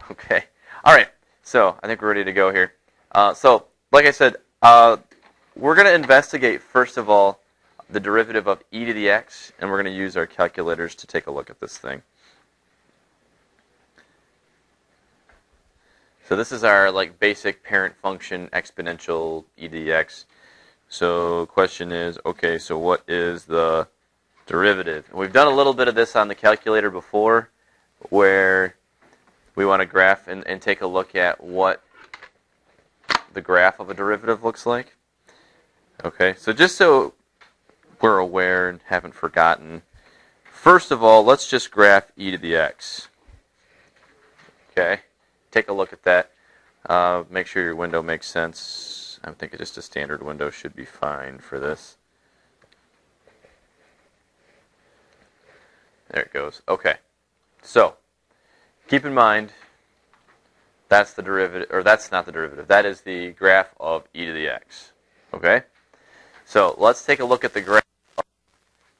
Okay. All right. So I think we're ready to go here. So, like I said, we're going to investigate, first of all, the derivative of e to the x, and we're going to use our calculators to take a look at this thing. So this is our basic parent function exponential e to the x. So question is, okay, so what is the derivative? And we've done a little bit of this on the calculator before, where we want to graph and take a look at what the graph of a derivative looks like. Okay, so just so we're aware and haven't forgotten, first of all, let's just graph e to the x. Okay, take a look at that. Make sure your window makes sense. I think just a standard window should be fine for this. There it goes. Okay, so keep in mind, that's the derivative, or that's not the derivative. That is the graph of e to the x. Okay? So let's take a look at the graph of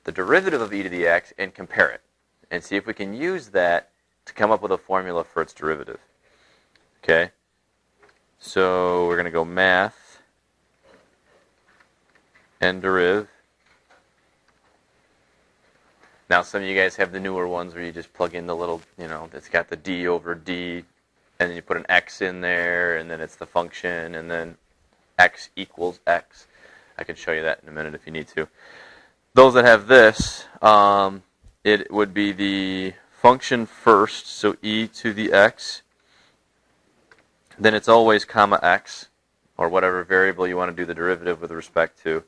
the derivative of e to the x and compare it, and see if we can use that to come up with a formula for its derivative. Okay? So we're going to go math and deriv. Now some of you guys have the newer ones where you just plug in the little, it's got the d over d, and then you put an x in there, and then it's the function, and then x equals x. I can show you that in a minute if you need to. Those that have this, it would be the function first, so e to the x. Then it's always comma x, or whatever variable you want to do the derivative with respect to.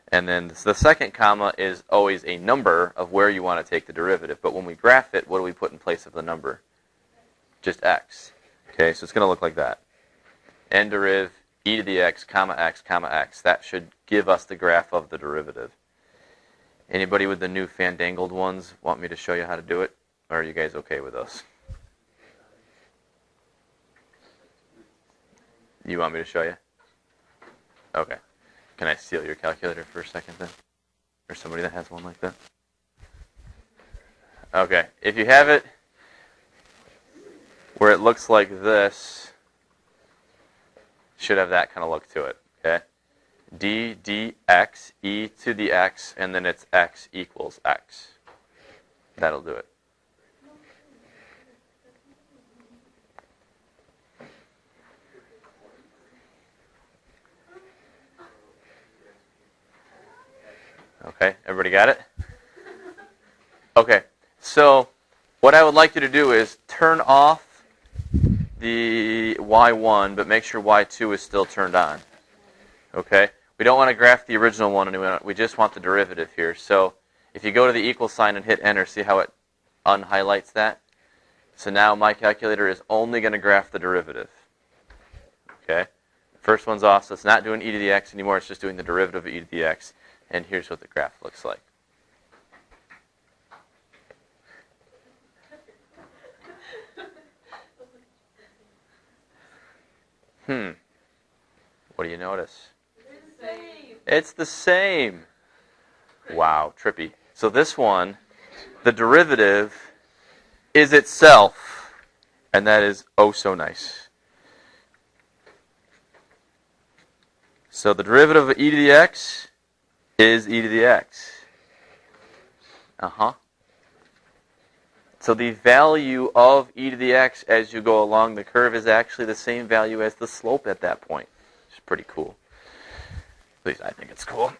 And then the second comma is always a number of where you want to take the derivative. But when we graph it, what do we put in place of the number? Just x. Okay, so it's going to look like that. N deriv e to the x, comma x, comma x. That should give us the graph of the derivative. Anybody with the new fandangled ones want me to show you how to do it? Or are you guys okay with us? You want me to show you? Okay. Can I steal your calculator for a second then? Or somebody that has one like that? Okay. If you have it where it looks like this, should have that kind of look to it. Okay? D dx e to the x, and then it's x equals x. That'll do it. Okay, everybody got it? Okay, so what I would like you to do is turn off the y1, but make sure y2 is still turned on. Okay, we don't want to graph the original one, we just want the derivative here. So if you go to the equal sign and hit enter, see how it unhighlights that? So now my calculator is only going to graph the derivative. Okay, first one's off, so it's not doing e to the x anymore, it's just doing the derivative of e to the x. And here's what the graph looks like. What do you notice? It's the same. It's the same. Wow, trippy. So this one, the derivative is itself, and that is oh so nice. So the derivative of e to the x is e to the x. So the value of e to the x as you go along the curve is actually the same value as the slope at that point. Which is pretty cool. At least I think it's cool.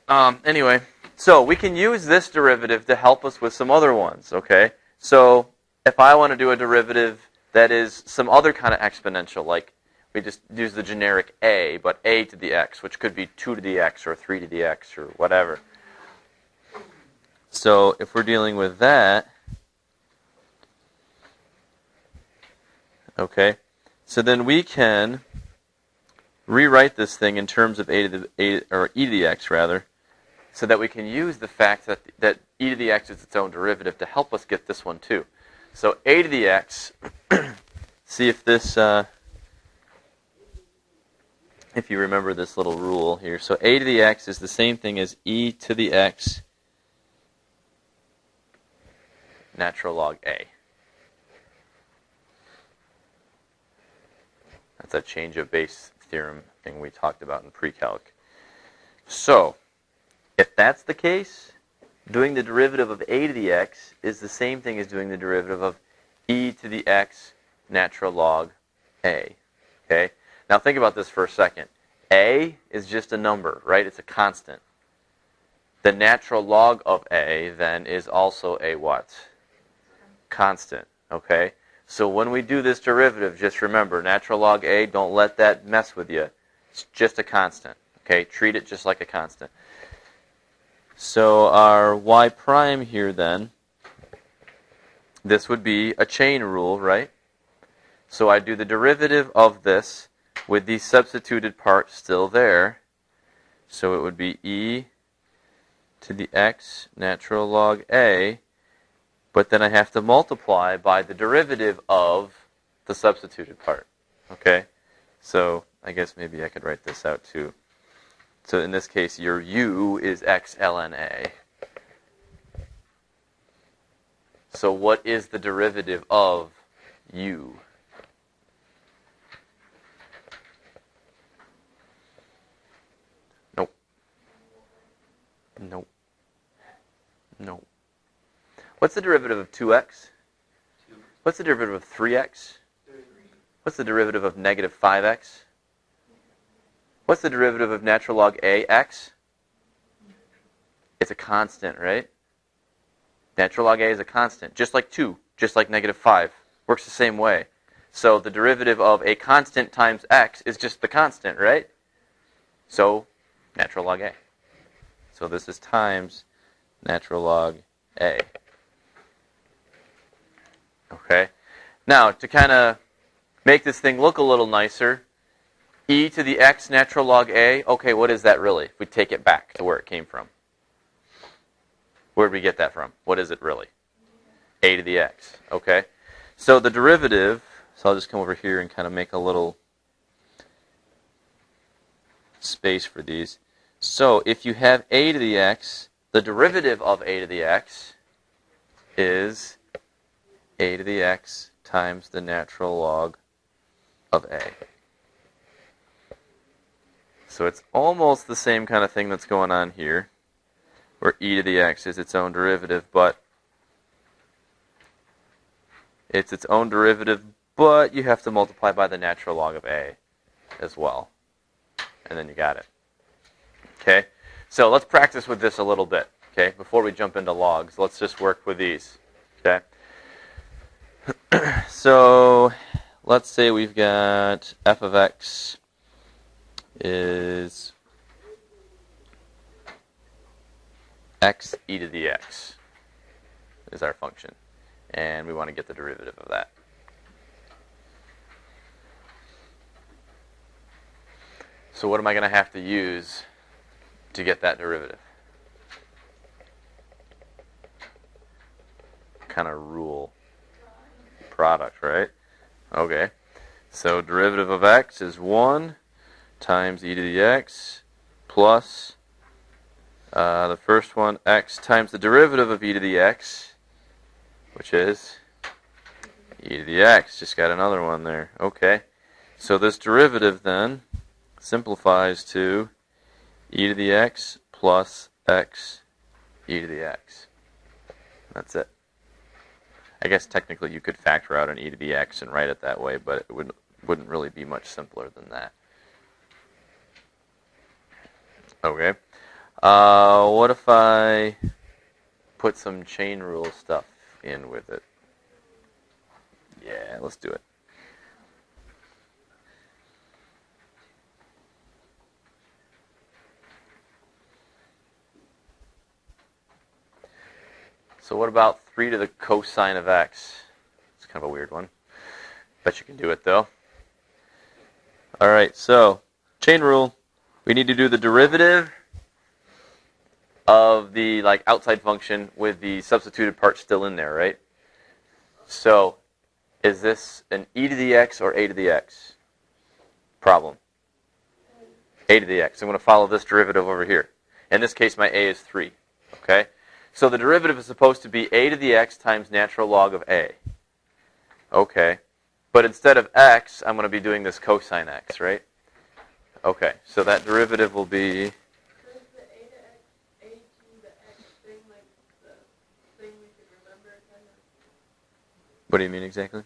Anyway, so we can use this derivative to help us with some other ones, okay? So if I want to do a derivative that is some other kind of exponential, like we just use the generic a, but a to the x, which could be 2 to the x or 3 to the x or whatever. So if we're dealing with that, okay, so then we can rewrite this thing in terms of e to the x rather, so that we can use the fact that e to the x is its own derivative to help us get this one too. So a to the x, see if this, if you remember this little rule here. So a to the x is the same thing as e to the x natural log a. That's that change of base theorem thing we talked about in pre-calc. So, if that's the case, doing the derivative of a to the x is the same thing as doing the derivative of e to the x natural log a. Okay? Now think about this for a second. A is just a number, right? It's a constant. The natural log of a, then, is also a what? Constant. Okay? So when we do this derivative, just remember, natural log a, don't let that mess with you. It's just a constant. Okay? Treat it just like a constant. So our y prime here, then, this would be a chain rule, right? So I do the derivative of this with the substituted part still there. So it would be e to the x natural log a, but then I have to multiply by the derivative of the substituted part. Okay? So I guess maybe I could write this out too. So in this case, your u is x ln a. So what is the derivative of u? Nope. Nope. Nope. What's the derivative of 2x? What's the derivative of 3x? What's the derivative of negative 5x? What's the derivative of natural log a, x? It's a constant, right? Natural log a is a constant, just like 2, just like negative 5. Works the same way. So the derivative of a constant times x is just the constant, right? So natural log a. So this is times natural log a. Okay? Now, to kind of make this thing look a little nicer, e to the x natural log a, okay, what is that really? If we take it back to where it came from. Where did we get that from? What is it really? A to the x. Okay? So the derivative, so I'll just come over here and kind of make a little space for these. So if you have a to the x, the derivative of a to the x is a to the x times the natural log of a. So it's almost the same kind of thing that's going on here, where e to the x is its own derivative, but it's its own derivative, but you have to multiply by the natural log of a as well. And then you got it. Okay? So let's practice with this a little bit. Okay? Before we jump into logs, let's just work with these. Okay? So let's say we've got f of x is x e to the x is our function. And we want to get the derivative of that. So what am I going to have to use to get that derivative? Kind of rule. Product, right? Okay. So derivative of x is 1 times e to the x plus the first one, x times the derivative of e to the x, which is e to the x. Just got another one there. Okay. So this derivative then simplifies to e to the x plus x e to the x. That's it. I guess technically you could factor out an e to the x and write it that way, but it wouldn't really be much simpler than that. Okay. What if I put some chain rule stuff in with it? Yeah, let's do it. So what about 3 to the cosine of x? It's kind of a weird one. Bet you can do it, though. All right, so chain rule. We need to do the derivative of the outside function with the substituted part still in there, right? So is this an e to the x or a to the x? Problem. A to the x. I'm going to follow this derivative over here. In this case, my a is 3. Okay? So the derivative is supposed to be a to the x times natural log of a. Okay. But instead of x, I'm going to be doing this cosine x, right? Okay, so that derivative will be... So is the a to x, a to the x thing like the thing we could remember kind of? What do you mean exactly?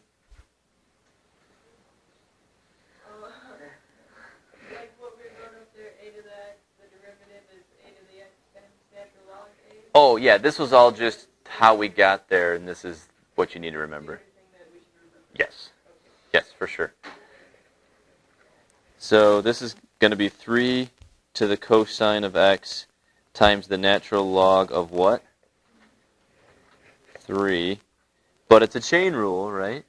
Like what we wrote up there, a to the x, the derivative is a to the x times natural log a. Oh, yeah, this was all just how we got there, and this is what you need to remember. Everything that we should remember. Yes. Yes, for sure. So this is going to be 3 to the cosine of x times the natural log of what? 3. But it's a chain rule, right?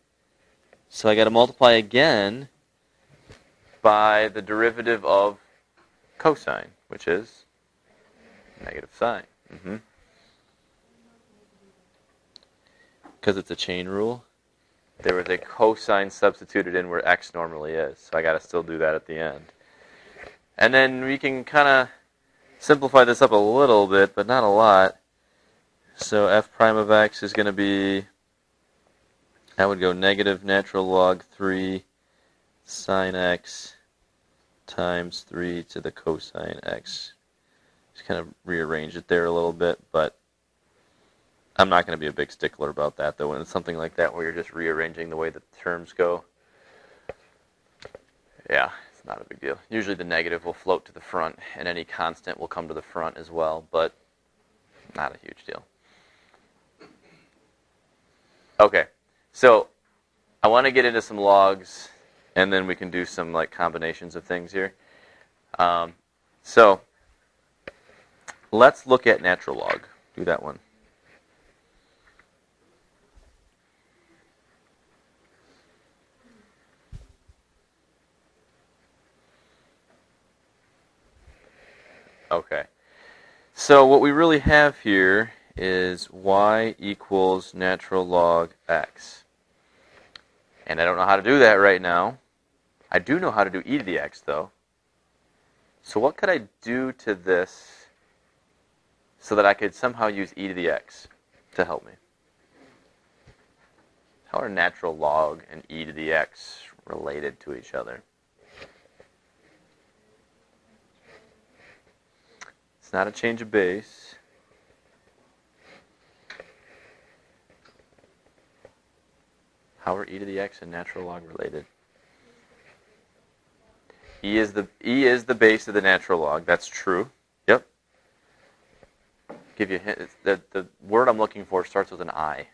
So I got to multiply again by the derivative of cosine, which is negative sine. Because it's a chain rule. There was a cosine substituted in where x normally is. So I got to still do that at the end. And then we can kind of simplify this up a little bit, but not a lot. So f prime of x is going to be, I would go negative natural log 3 sine x times 3 to the cosine x. Just kind of rearrange it there a little bit, but I'm not going to be a big stickler about that, though. When it's something like that where you're just rearranging the way the terms go, yeah, it's not a big deal. Usually the negative will float to the front, and any constant will come to the front as well, but not a huge deal. Okay, so I want to get into some logs, and then we can do some like combinations of things here. So let's look at natural log. Do that one. Okay, so what we really have here is y equals natural log x. And I don't know how to do that right now. I do know how to do e to the x, though. So what could I do to this so that I could somehow use e to the x to help me? How are natural log and e to the x related to each other? It's not a change of base. How are e to the x and natural log related? E is the base of the natural log. That's true. Yep. Give you a hint. The word I'm looking for starts with an I.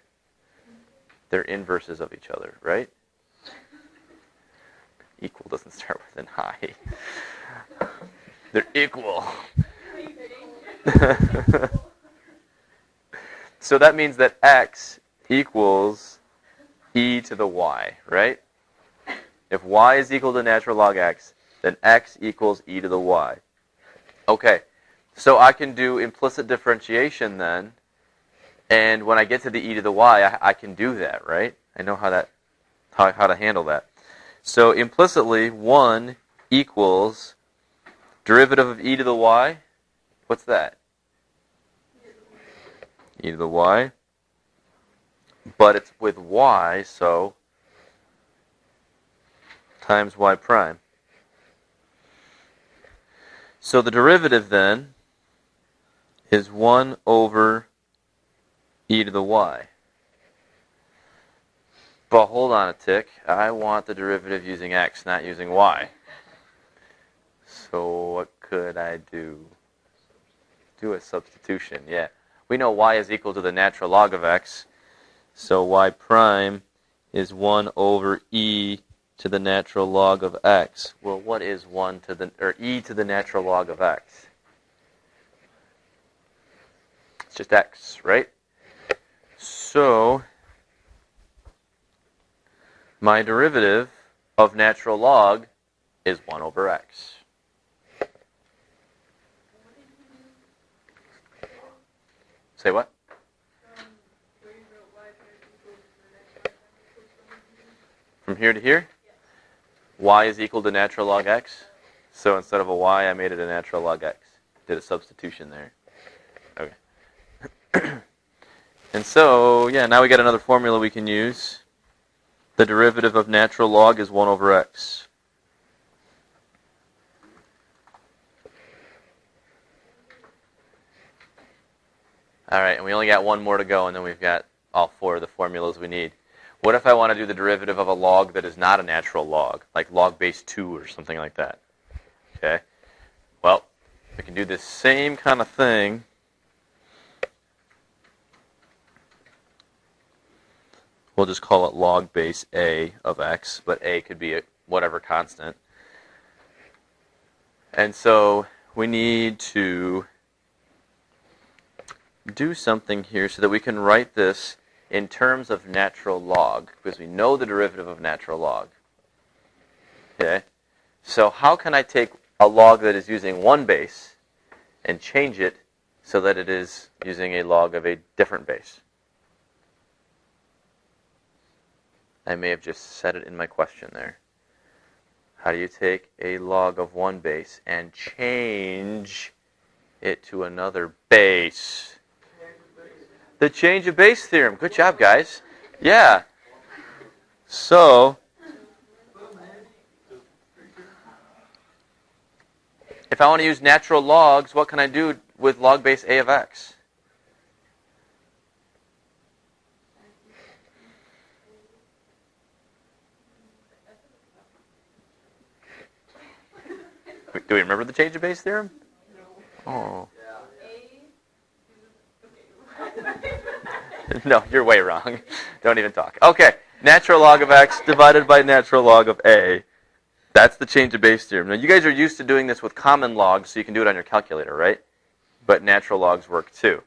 They're inverses of each other, right? Equal doesn't start with an I. They're equal. So that means that x equals e to the y, right? If y is equal to natural log x, then x equals e to the y. Okay, so I can do implicit differentiation then, and when I get to the e to the y, I can do that, right? I know how to handle that. So implicitly, 1 equals derivative of e to the y. What's that? E to the y. But it's with y, so times y prime. So the derivative then is 1 over e to the y. But hold on a tick. I want the derivative using x, not using y. So what could I do? Do a substitution, yeah. We know y is equal to the natural log of x. So y prime is 1 over e to the natural log of x. Well, what is e to the natural log of x? It's just x, right? So my derivative of natural log is 1 over x. Say what? From here to here? Y is equal to natural log x. So instead of a y, I made it a natural log x. Did a substitution there. Okay. And so, yeah, now we got another formula we can use. The derivative of natural log is 1 over x. All right, and we only got one more to go, and then we've got all 4 of the formulas we need. What if I want to do the derivative of a log that is not a natural log, like log base 2 or something like that? Okay. Well, we can do this same kind of thing. We'll just call it log base a of x, but a could be whatever constant. And so we need to do something here so that we can write this in terms of natural log, because we know the derivative of natural log. Okay? So how can I take a log that is using one base and change it so that it is using a log of a different base? I may have just said it in my question there. How do you take a log of one base and change it to another base? The change of base theorem. Good job, guys. Yeah. So, if I want to use natural logs, what can I do with log base a of x? Do we remember the change of base theorem? Oh. No, you're way wrong. Don't even talk. Okay, natural log of x divided by natural log of a. That's the change of base theorem. Now, you guys are used to doing this with common logs, so you can do it on your calculator, right? But natural logs work too.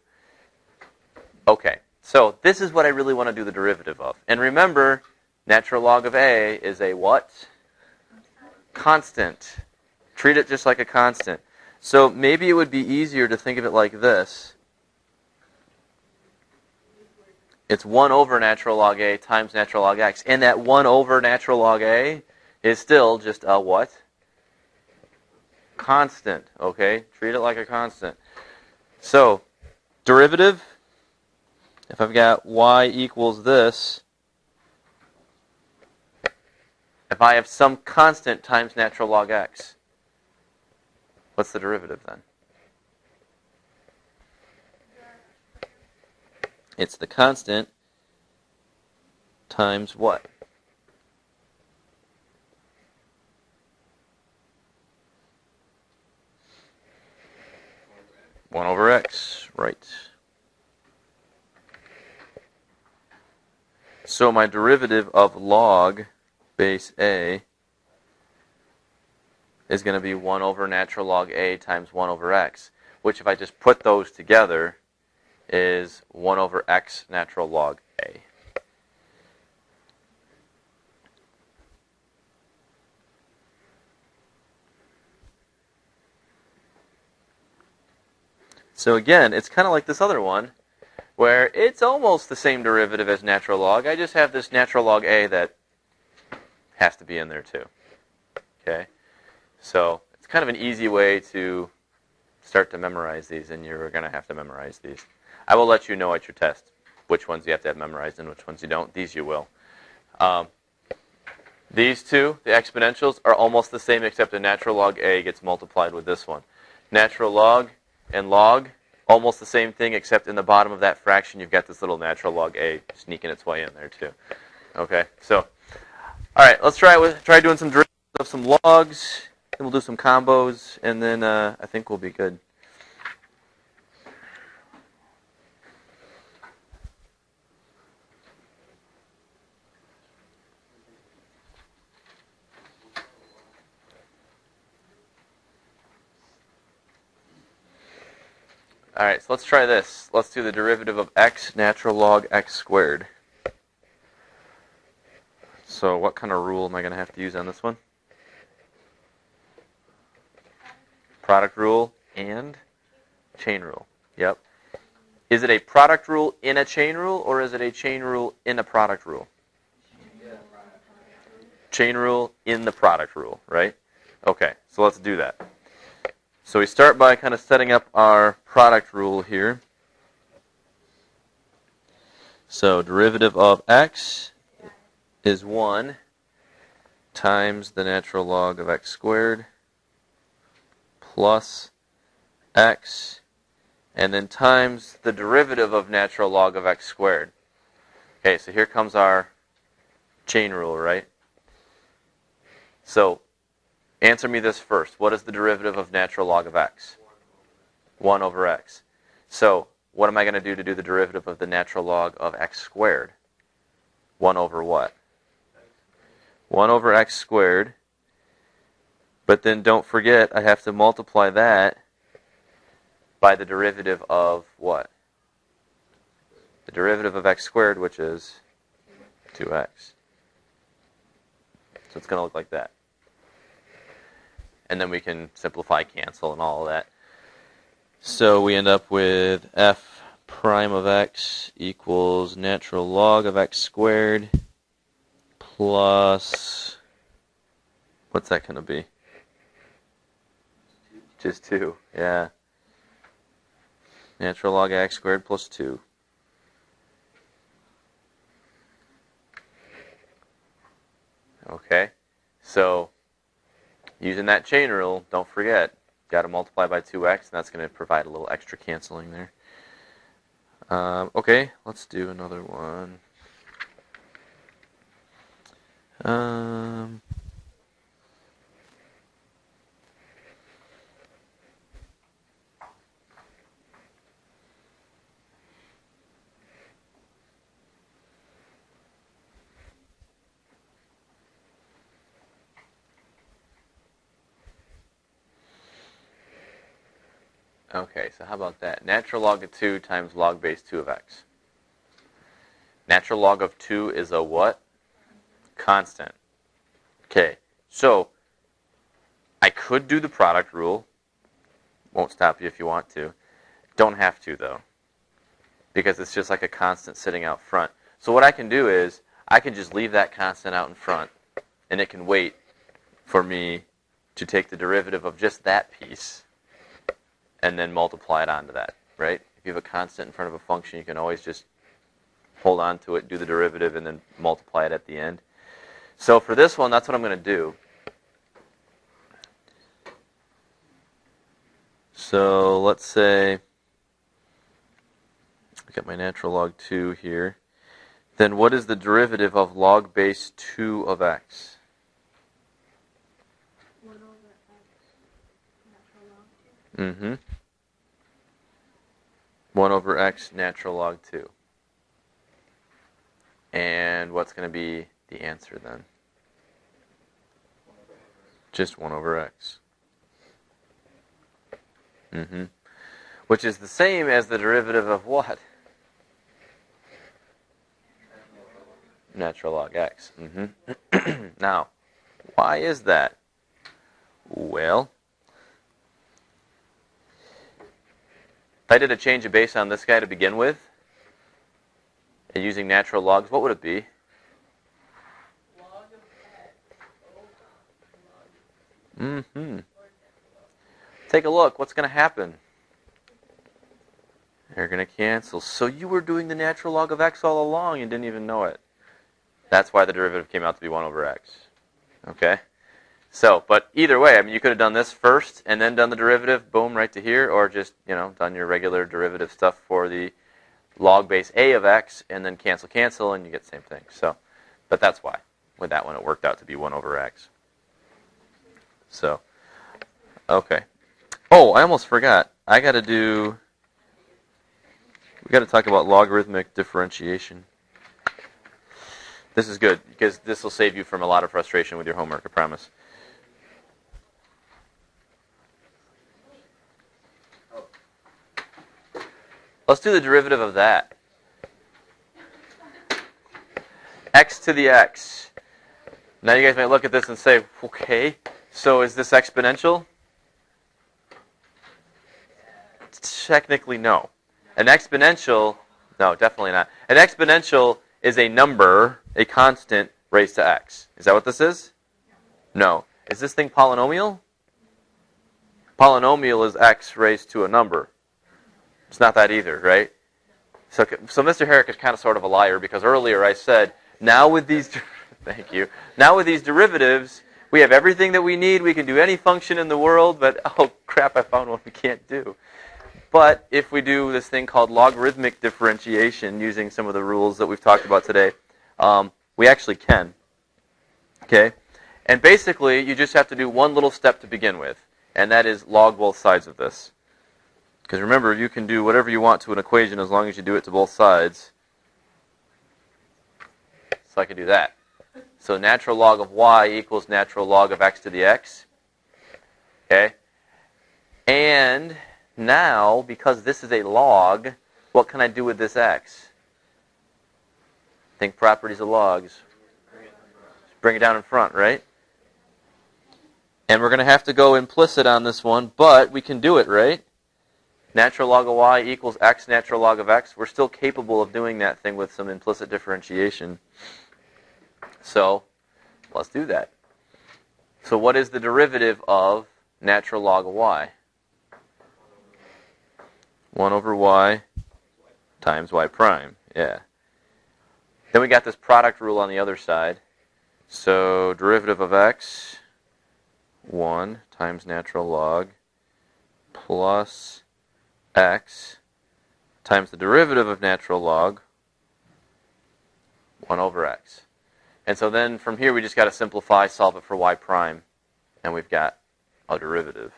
Okay, so this is what I really want to do the derivative of. And remember, natural log of a is a what? Constant. Treat it just like a constant. So maybe it would be easier to think of it like this. It's 1 over natural log a times natural log x. And that 1 over natural log a is still just a what? Constant. Okay? Treat it like a constant. So, derivative, if I've got y equals this, if I have some constant times natural log x, what's the derivative then? It's the constant times what? One over x, right. So my derivative of log base a is going to be 1 over natural log a times 1 over x, which if I just put those together is 1 over x natural log a. So again, it's kind of like this other one, where it's almost the same derivative as natural log. I just have this natural log a that has to be in there too. Okay? So it's kind of an easy way to start to memorize these, and you're going to have to memorize these. I will let you know at your test which ones you have to have memorized and which ones you don't. These you will. These two, the exponentials, are almost the same except a natural log a gets multiplied with this one. Natural log and log, almost the same thing except in the bottom of that fraction you've got this little natural log a sneaking its way in there too. Okay, so, all right, let's try doing some derivatives of some logs, and we'll do some combos, and then I think we'll be good. All right, so let's try this. Let's do the derivative of x natural log x squared. So what kind of rule am I going to have to use on this one? Product rule and chain rule. Yep. Is it a product rule in a chain rule, or is it a chain rule in a product rule? Chain rule in the product rule, right? Okay, so let's do that. So we start by kind of setting up our product rule here. So derivative of x is 1 times the natural log of x squared plus x, and then times the derivative of natural log of x squared. Okay, so here comes our chain rule, right? So, answer me this first. What is the derivative of natural log of x? 1 over x. So, what am I going to do the derivative of the natural log of x squared? 1 over what? 1 over x squared. But then don't forget, I have to multiply that by the derivative of what? The derivative of x squared, which is 2x. So it's going to look like that. And then we can simplify, cancel, and all of that. So we end up with f prime of x equals natural log of x squared plus, what's that going to be? Just 2, yeah. Natural log of x squared plus 2. Okay, so using that chain rule, don't forget, got to multiply by 2x, and that's going to provide a little extra canceling there. Okay, let's do another one. Okay, so how about that? Natural log of 2 times log base 2 of x. Natural log of 2 is a what? Constant. Okay, so I could do the product rule. Won't stop you if you want to. Don't have to, though, because it's just like a constant sitting out front. So what I can do is I can just leave that constant out in front, and it can wait for me to take the derivative of just that piece and then multiply it onto that, right? If you have a constant in front of a function, you can always just hold on to it, do the derivative, and then multiply it at the end. So for this one, that's what I'm going to do. So let's say I get my natural log 2 here. Then what is the derivative of log base 2 of x? 1 over x natural log 2. Mm-hmm. 1 over x natural log 2. And what's going to be the answer then? Just 1 over x. Mm-hmm. Which is the same as the derivative of what? Natural log x. Mm-hmm. Now, why is that? Well, if I did a change of base on this guy to begin with, and using natural logs, what would it be? Log of x over log. Mm-hmm. Take a look. What's going to happen? They're going to cancel. So you were doing the natural log of x all along and didn't even know it. That's why the derivative came out to be 1 over x. Okay? So, but either way, I mean, you could have done this first and then done the derivative, boom, right to here, or just, done your regular derivative stuff for the log base a of x and then cancel, and you get the same thing. So, but that's why. With that one, it worked out to be 1 over x. So, okay. Oh, I almost forgot. We got to talk about logarithmic differentiation. This is good, because this will save you from a lot of frustration with your homework, I promise. Let's do the derivative of that. X to the x. Now you guys might look at this and say, okay, so is this exponential? Technically, no. An exponential, no, definitely not. An exponential is a number, a constant, raised to x. Is that what this is? No. Is this thing polynomial? Polynomial is x raised to a number. It's not that either, right? So Mr. Herrick is kind of sort of a liar, because earlier I said, now with these Thank you. Now with these derivatives, we have everything that we need. We can do any function in the world, but oh crap, I found one we can't do. But if we do this thing called logarithmic differentiation using some of the rules that we've talked about today, we actually can. Okay? And basically, you just have to do one little step to begin with, and that is log both sides of this. Because remember, you can do whatever you want to an equation as long as you do it to both sides. So I can do that. So natural log of y equals natural log of x to the x. Okay? And now, because this is a log, what can I do with this x? Think properties of logs. Bring it down in front, right? And we're going to have to go implicit on this one, but we can do it, right? Natural log of y equals x natural log of x. We're still capable of doing that thing with some implicit differentiation. So, let's do that. So what is the derivative of natural log of y? 1 over y times y prime. Yeah. Then we got this product rule on the other side. So derivative of x, 1 times natural log plus x times the derivative of natural log, 1 over x. And so then from here we just got to simplify, solve it for y prime, and we've got a derivative.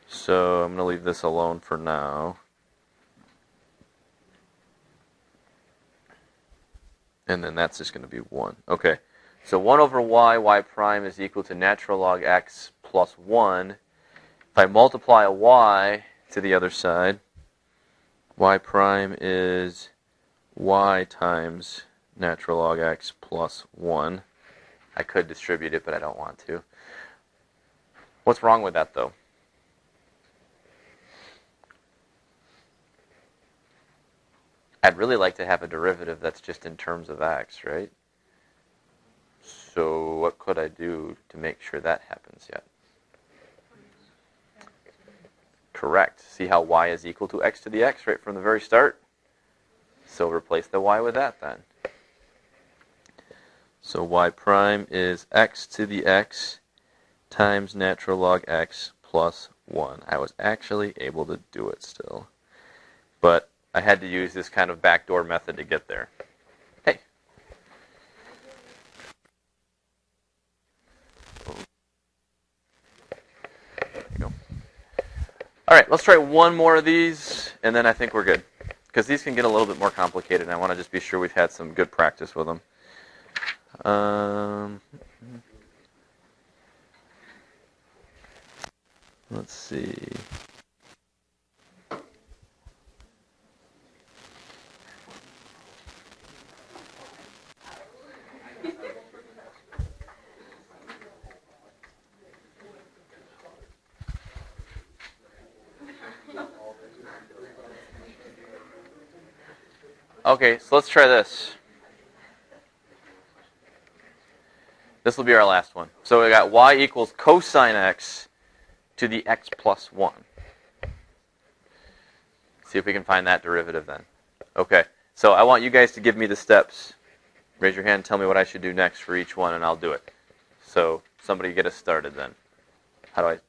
So I'm going to leave this alone for now. And then that's just going to be 1. Okay, so 1 over y prime is equal to natural log x plus 1. If I multiply a y to the other side, y prime is y times natural log x plus 1. I could distribute it, but I don't want to. What's wrong with that, though? I'd really like to have a derivative that's just in terms of x, right? So what could I do to make sure that happens yet? Correct. See how y is equal to x to the x right from the very start? So replace the y with that then. So y prime is x to the x times natural log x plus 1. I was actually able to do it still. But I had to use this kind of backdoor method to get there. Hey. There you go. All right, let's try one more of these, and then I think we're good. Because these can get a little bit more complicated, and I want to just be sure we've had some good practice with them. Let's see. Okay, so let's try this. This will be our last one. So we got y equals cosine x to the x plus 1. See if we can find that derivative then. Okay, so I want you guys to give me the steps. Raise your hand and tell me what I should do next for each one, and I'll do it. So somebody get us started then. How do I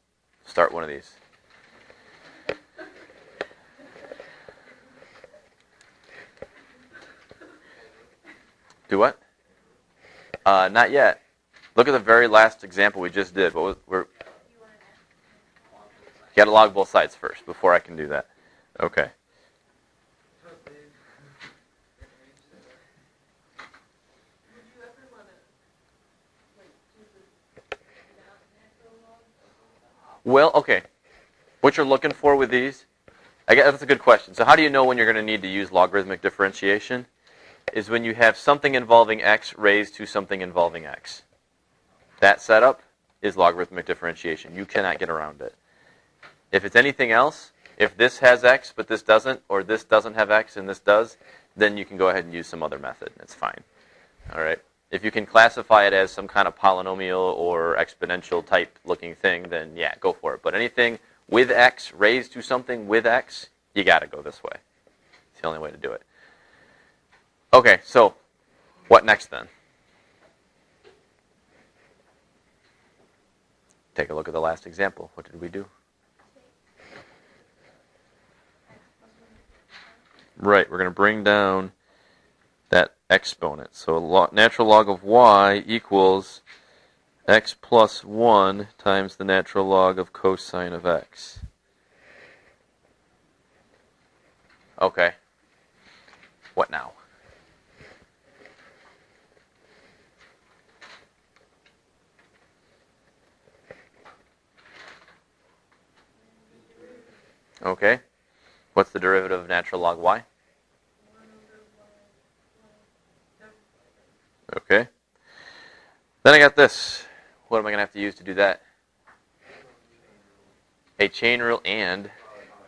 start one of these? Do what? Not yet. Look at the very last example we just did. You got to log both sides first before I can do that. Okay. Well, okay. What you're looking for with these, I guess that's a good question. So how do you know when you're going to need to use logarithmic differentiation? Is when you have something involving x raised to something involving x. That setup is logarithmic differentiation. You cannot get around it. If it's anything else, if this has x but this doesn't, or this doesn't have x and this does, then you can go ahead and use some other method. It's fine. All right. If you can classify it as some kind of polynomial or exponential type looking thing, then yeah, go for it. But anything with x raised to something with x, you got to go this way. It's the only way to do it. Okay, so what next then? Take a look at the last example. What did we do? Right, we're going to bring down that exponent. So natural log of y equals x plus 1 times the natural log of cosine of x. Okay. What now? Okay. What's the derivative of natural log y? Okay. Then I got this. What am I going to have to use to do that? A chain rule and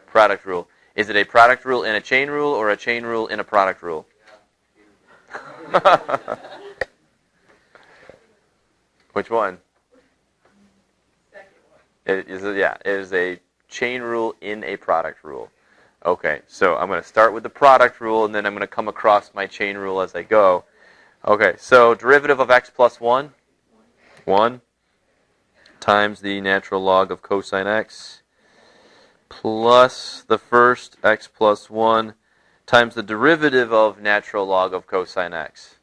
product rule. Is it a product rule and a chain rule, or a chain rule and a product rule? Which one? It is a chain rule in a product rule. Okay, so I'm going to start with the product rule, and then I'm going to come across my chain rule as I go. Okay, so derivative of x plus 1, 1 times the natural log of cosine x, plus the first x plus 1 times the derivative of natural log of cosine x.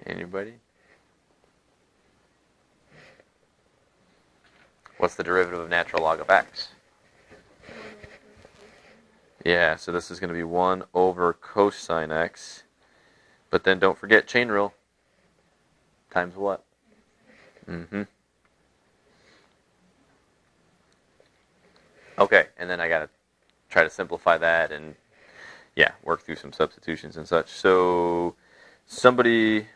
Anybody? What's the derivative of natural log of x? Yeah, so this is going to be 1 over cosine x. But then don't forget chain rule. Times what? Okay, and then I got to try to simplify that and, work through some substitutions and such. So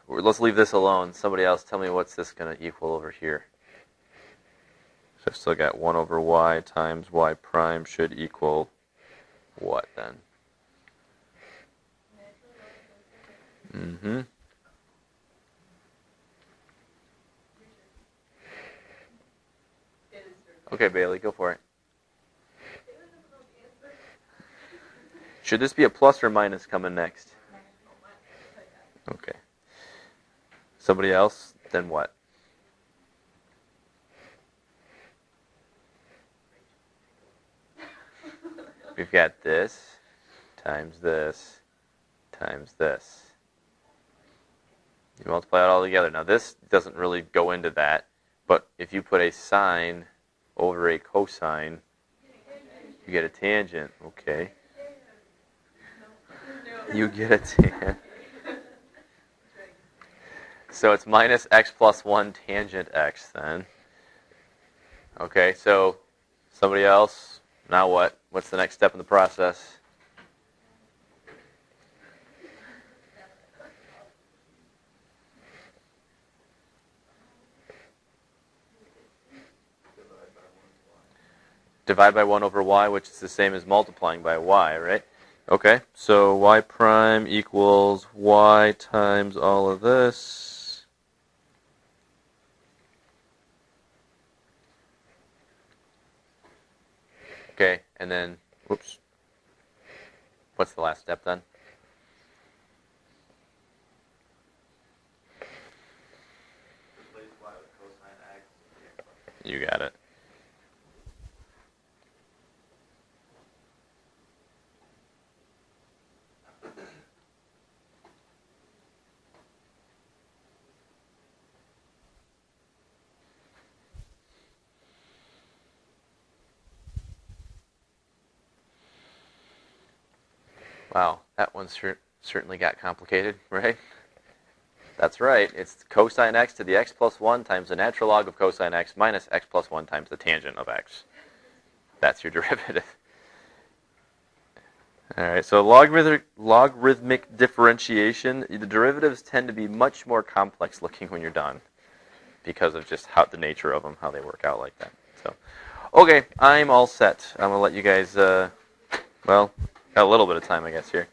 let's leave this alone. Somebody else tell me what's this going to equal over here. So I've still got 1 over y times y prime should equal what then? Okay, Bailey, go for it. Should this be a plus or minus coming next? Okay. Somebody else? Then what? We've got this times this times this. You multiply it all together. Now this doesn't really go into that, but if you put a sine over a cosine, you get a tangent. Okay. You get a tan. So it's minus x plus 1 tangent x then. Okay, so somebody else? Now what? What's the next step in the process? Divide by 1 over y, which is the same as multiplying by y, right? Okay, so y prime equals y times all of this. Okay, and then, whoops. What's the last step then? Replace y with cosine x. You got it. Wow, that one certainly got complicated, right? That's right. It's cosine x to the x plus 1 times the natural log of cosine x minus x plus 1 times the tangent of x. That's your derivative. All right, so logarithmic differentiation, the derivatives tend to be much more complex looking when you're done because of just the nature of them, how they work out like that. So, okay, I'm all set. I'm going to let you guys, got a little bit of time, I guess, here.